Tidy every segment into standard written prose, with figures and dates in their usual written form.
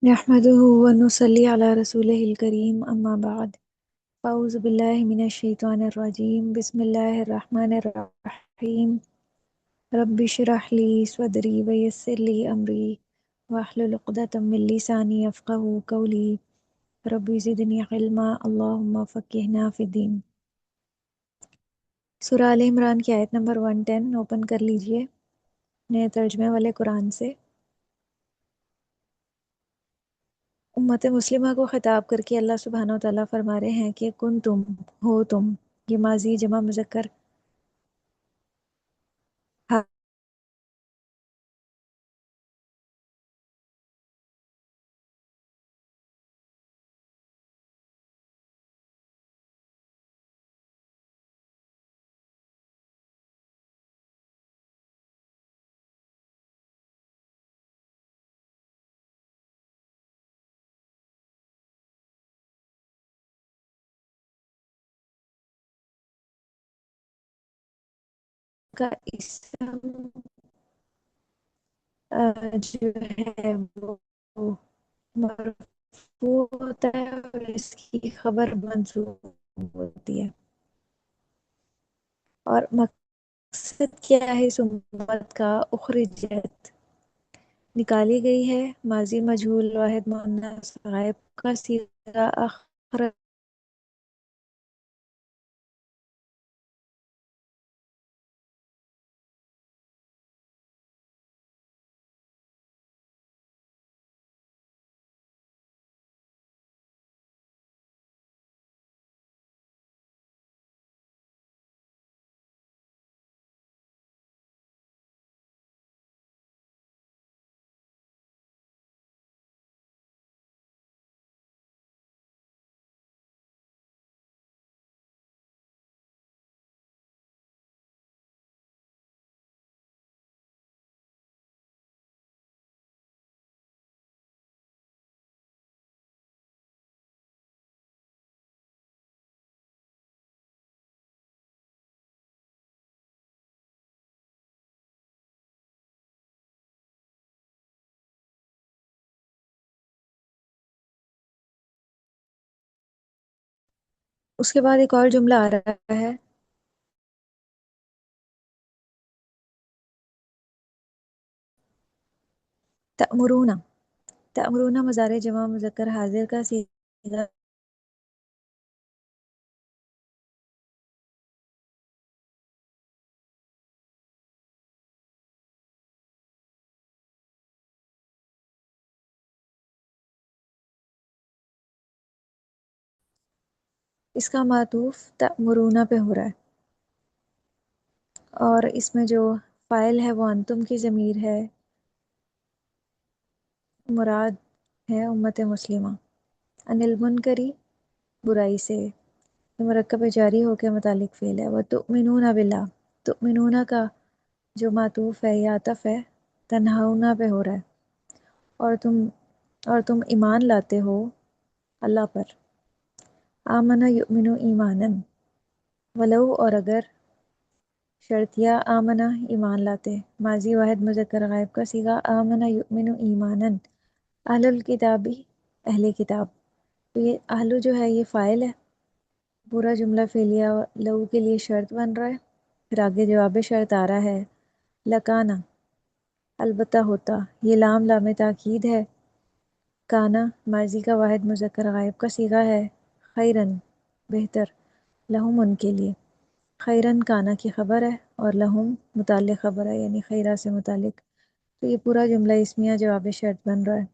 نحمده ونصلي على رسوله الكريم أما بعد فأعوذ بالله من الشيطان الرجيم بسم الله الرحمن الرحيم رب اشرح لي صدري ويسر لي أمري واحلل عقدة من لساني يفقهوا قولي رب زدني علما اللهم فقهنا في الدين۔ سورہ آل عمران کی آیت نمبر 110 اوپن کر لیجئے نئے ترجمے والے قرآن سے۔ امت مسلمہ کو خطاب کر کے اللہ سبحانہ و تعالیٰ فرما رہے ہیں کہ کن تم ہو تم، یہ ماضی جمع مذکر کا اسم جو ہے وہ مرفوع ہوتا ہے اور اس کی خبر منصوب ہوتی ہے۔ اور مقصد کیا ہے اس امت کا؟ اخرجت، نکالی گئی ہے، ماضی مجہول واحد مؤنث غائب کا صیغہ اخرج اس کے بعد ایک اور جملہ آ رہا ہے تأمرون، تأمرون مضارع جمع مذکر حاضر کا صیغہ اس کا معطوف تأمرون پہ ہو رہا ہے، اور اس میں جو فاعل ہے وہ انتم کی ضمیر ہے، مراد ہے امت مسلمہ۔ ان المنکری، برائی سے، یہ مرکب جاری ہو کے متعلق فعل ہے۔ وتؤمنون باللہ، تؤمنون کا جو معطوف ہے یا عطف ہے تنہون پہ ہو رہا ہے، اور تم ایمان لاتے ہو اللہ پر۔ آمن یؤمن ایمانا، ولو اور اگر، شرطیہ آمنہ ایمان لاتے، ماضی واحد مذکر غائب کا صیغہ آمن یؤمن ایمانا، اہل الکتابی، اہل کتاب، تو یہ اہل جو ہے یہ فاعل ہے، پورا جملہ فعلیہ لو کے لیے شرط بن رہا ہے، پھر آگے جواب شرط آ رہا ہے لکانا، البتہ ہوتا، یہ لام لام تاکید ہے، کانا ماضی کا واحد مذکر غائب کا صیغہ ہے، خیرن بہتر، لہم ان کے لیے، خیرن کانا کی خبر ہے اور لہم متعلق خبر ہے یعنی خیرہ سے متعلق، تو یہ پورا جملہ اسمیہ جواب شرط بن رہا ہے۔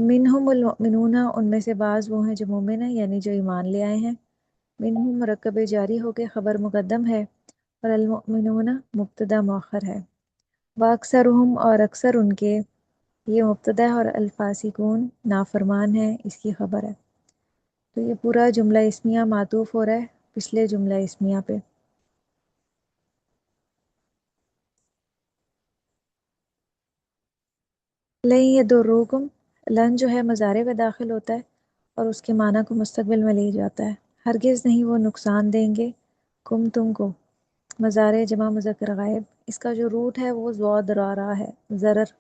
منہم المؤمنون، ان میں سے بعض وہ ہیں جو مومن ہیں یعنی جو ایمان لے آئے ہیں، منہم مرکب جاری ہو کے خبر مقدم ہے اور المؤمنون مبتدا مؤخر ہے، واکثرہم اور اکثر ان کے، یہ مبتدا ہے، اور الفاسقون نافرمان ہے اس کی خبر ہے، تو یہ پورا جملہ اسمیہ معطوف ہو رہا ہے پچھلے جملہ اسمیہ پہ۔ لن یضروکم، لن جو ہے مضارع میں داخل ہوتا ہے اور اس کے معنی کو مستقبل میں لے جاتا ہے، ہرگز نہیں وہ نقصان دیں گے کم تم کو، مضارع جمع مذکر غائب، اس کا جو روٹ ہے وہ ضاد را ہے، ضرر،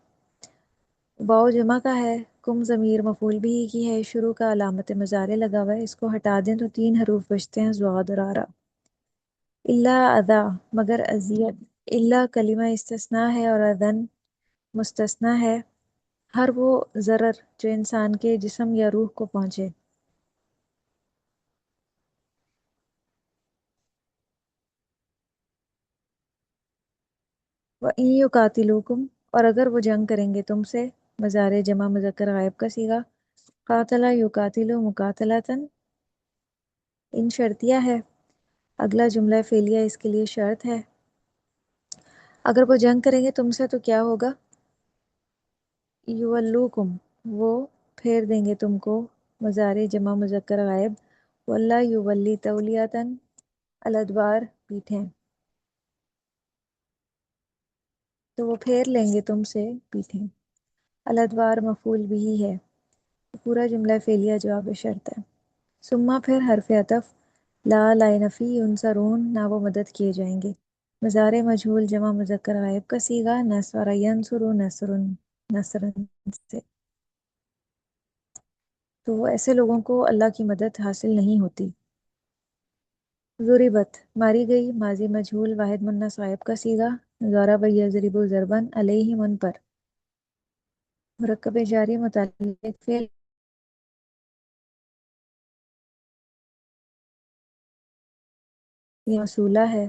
واؤ جمع کا ہے، کم ضمیر مفعول بھی کی ہے، شروع کا علامت مضارع لگا ہوا ہے، اس کو ہٹا دیں تو 3 حروف بچتے ہیں، ضاد اور آرا۔ الا اذا، مگر اذیت۔ الا کلمہ استثناء ہے اور اذن مستثنیٰ ہے، ہر وہ ضرر جو انسان کے جسم یا روح کو پہنچے۔ وَإِن يُقَاتِلُوكُمْ، اور اگر وہ جنگ کریں گے تم سے، مضارع جمع مذکر غائب کا صیغہ، قاتل یقاتل مقاتلتاً، ان شرطیہ ہے، اگلا جملہ فعلیہ اس کے لیے شرط ہے۔ اگر وہ جنگ کریں گے تم سے تو کیا ہوگا؟ یولوکم، وہ پھیر دیں گے تم کو، مضارع جمع مذکر غائب، واللہ یولی تولیتاً، الادبار پیٹھیں، تو وہ پھیر لیں گے تم سے پیٹھیں۔ الادبار مفعول بھی ہے، پورا جملہ فعلیہ جواب شرط ہے۔ ثم پھر حرف عطف، لا لائنفی ینصرون، نہ وہ مدد کیے جائیں گے، مضارع مجہول جمع مذکر غائب کا صیغہ، نصر ینصر نصرن، نصرن سے، تو ایسے لوگوں کو اللہ کی مدد حاصل نہیں ہوتی۔ ضربت، ماری گئی، ماضی مجہول واحد منص غائب کا صیغہ، ضرب یضرب ضربا، علیہم ان پر، مرکب جاری متعلق فعل، یہ موصولہ ہے،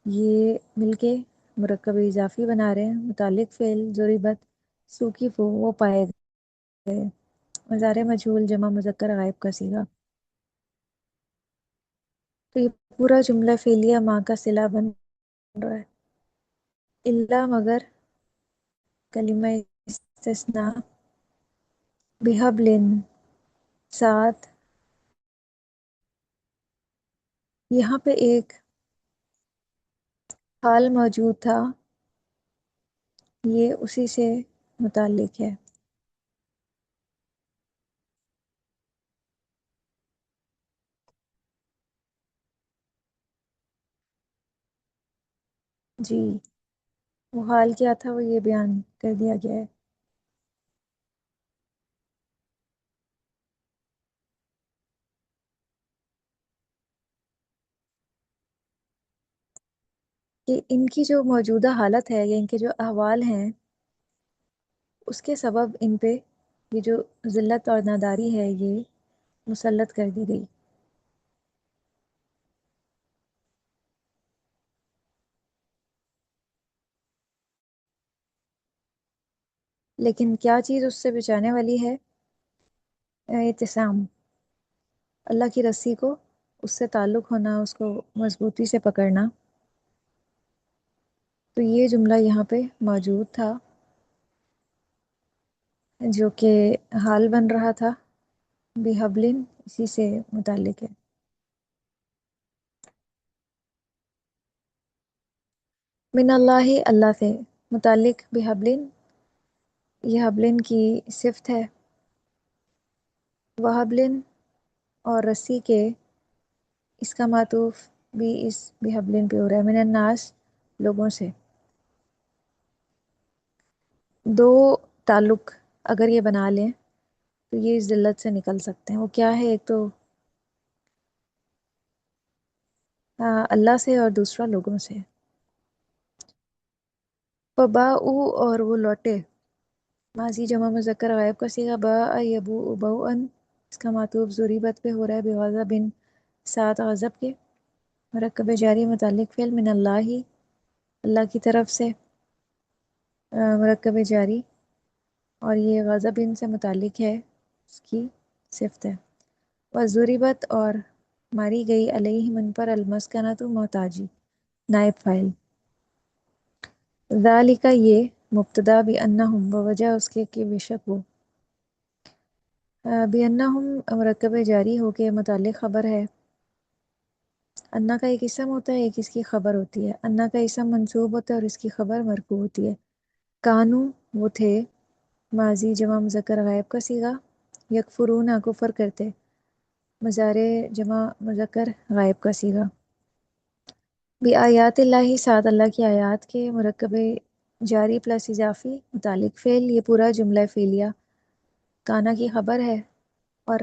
یہ مل کے مرکب اضافی بنا رہے ہیں، متعلق فعل ضربت، سوکیف وہ پائے گئے، مضارع مجہول جمع مذکر غائب کا صیغہ۔ تو یہ پورا جملہ فعلیہ ماں کا صلہ بن رہا ہے۔ الا مگر، کلمہ استثناء، بحبل، ساتھ، یہاں پہ ایک حال موجود تھا، یہ اسی سے متعلق ہے۔ جی، وہ حال کیا تھا وہ یہ بیان کر دیا گیا ہے کہ ان کی جو موجودہ حالت ہے یا ان کے جو احوال ہیں، اس کے سبب ان پہ یہ جو ذلت اور ناداری ہے یہ مسلط کر دی گئی۔ لیکن کیا چیز اس سے بچانے والی ہے؟ اعتصام، اللہ کی رسی کو، اس سے تعلق ہونا، اس کو مضبوطی سے پکڑنا۔ تو یہ جملہ یہاں پہ موجود تھا جو کہ حال بن رہا تھا، بحبلن اسی سے متعلق ہے۔ من اللہ، اللہ سے، متعلق بحبلن، یہ حبلن کی صفت ہے، وحبلن اور رسی کے، اس کا معطوف بھی اس بحبلن پہ ہو رہا ہے، من الناس لوگوں سے۔ دو تعلق اگر یہ بنا لیں تو یہ اس ذلت سے نکل سکتے ہیں۔ وہ کیا ہے؟ ایک تو اللہ سے اور دوسرا لوگوں سے۔ فباؤ، اور وہ لوٹے، ماضی جمع مذکر غائب کا صیغہ، با یبوء بوءا، اس کا معطوف ضریبت پہ ہو رہا ہے، بغضب، ساتھ غضب کے، مرکب جاری متعلق فعل، من اللہ، اللہ کی طرف سے، مرکب جاری، اور یہ غضب ان سے متعلق ہے، اس کی صفت ہے۔ وضربت، اور ماری گئی، علیہم ان پر، المسکنۃ محتاجی، نائب فاعل، ذالک یہ، مبتدا، بانہم بوجہ اس کے کہ بے شک وہ، بانہم مرکب جاری ہو کے متعلق خبر ہے، انا کا ایک اسم ہوتا ہے، ایک اس کی خبر ہوتی ہے، انا کا اسم منصوب ہوتا ہے اور اس کی خبر مرفوع ہوتی ہے۔ کانو، وہ تھے، ماضی جمع مذکر غائب کا صیغہ، یکفرون، کفر کرتے، مضارع جمع مذکر غائب کا صیغہ، بآیات اللہ، ساتھ اللہ کی آیات کے، مرکب جاری پلس اضافی متعلق فعل، یہ پورا جملہ فعلیہ کانا کی خبر ہے، اور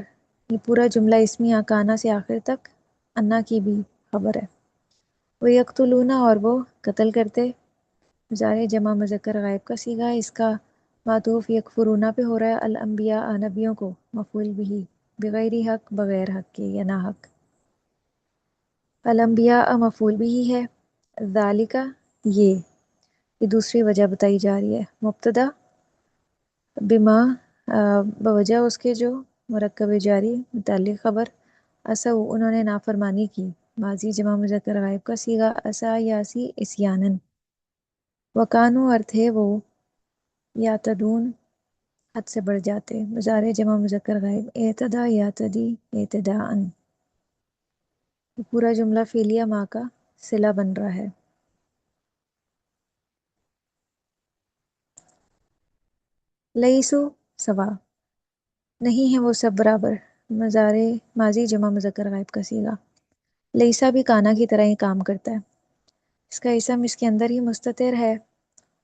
یہ پورا جملہ اسمیہ کانا سے آخر تک انا کی بھی خبر ہے۔ وہ یقتلون، اور وہ قتل کرتے، مضارع جمع مذکر غائب کا صیغہ، اس کا معطوف یکفرون پہ ہو رہا ہے، الانبیاء نبیوں کو، مفعول بھی بغیر حق بغیر حق کے یا نا حق، الانبیاء مفعول بھی ہے، ذالک یہ دوسری وجہ بتائی جا رہی ہے، مبتدا بما بوجہ اس کے جو مرکب جاری متعلق خبر، اسو انہوں نے نافرمانی کی، ماضی جمع مذکر غائب کا صیغہ، اسا یاسی اسیانن، وکانو اور تھے وہ، یعتدون حد سے بڑھ جاتے، مضارع جمع مذکر غائب، اعتدا یعتدی اعتداءً، یہ پورا جملہ فعلیہ ما کا صلہ بن رہا ہے۔ لیسو سوا، نہیں ہے وہ سب برابر، مضارع ماضی جمع مذکر غائب کا صیغہ، لیسا بھی کانا کی طرح ہی کام کرتا ہے، اس کا اسم اس کے اندر ہی مستتر ہے،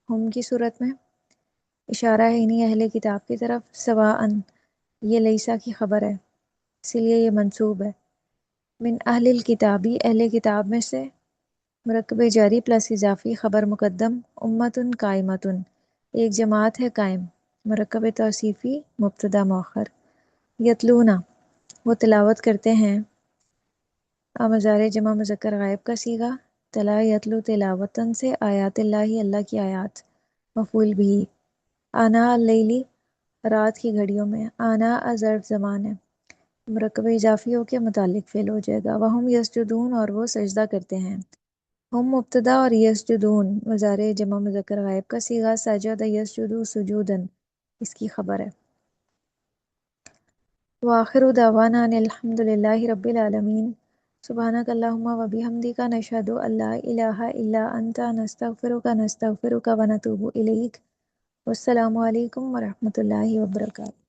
ہم کی صورت میں اشارہ ہے انہی اہل کتاب کی طرف، سواءً یہ لیسا کی خبر ہے، اسی لیے یہ منصوب ہے، من اہل الکتابی اہل کتاب میں سے، مرکب جاری پلس اضافی خبر مقدم، امتن قائمتن ایک جماعت ہے قائم، مرکب توصیفی مبتدا مؤخر، یتلونا وہ تلاوت کرتے ہیں، مضارع جمع مذکر غائب کا صیغہ، تلا یتلو تلاوتن سے، آیات اللہ اللہ کی آیات، مفعول بھی، آنا اللیلی رات کی گھڑیوں میں، آنا ظرف زمان ہے، مرکب اضافی ہو کے متعلق فعل ہو جائے گا، وہم یسجدون اور وہ سجدہ کرتے ہیں، ہم مبتدا اور یسجدون مضارع جمع مذکر غائب کا صیغہ، سجد یسجد سجودن اس کی خبر ہے۔ وآخر دعوانا ان الحمد للہ رب العالمین، سبحانک اللہم و بحمدک، نشہد ان لا الہ الا انت، نستغفرک ونتوب الیک، والسلام علیکم ورحمۃ اللہ وبرکاتہ۔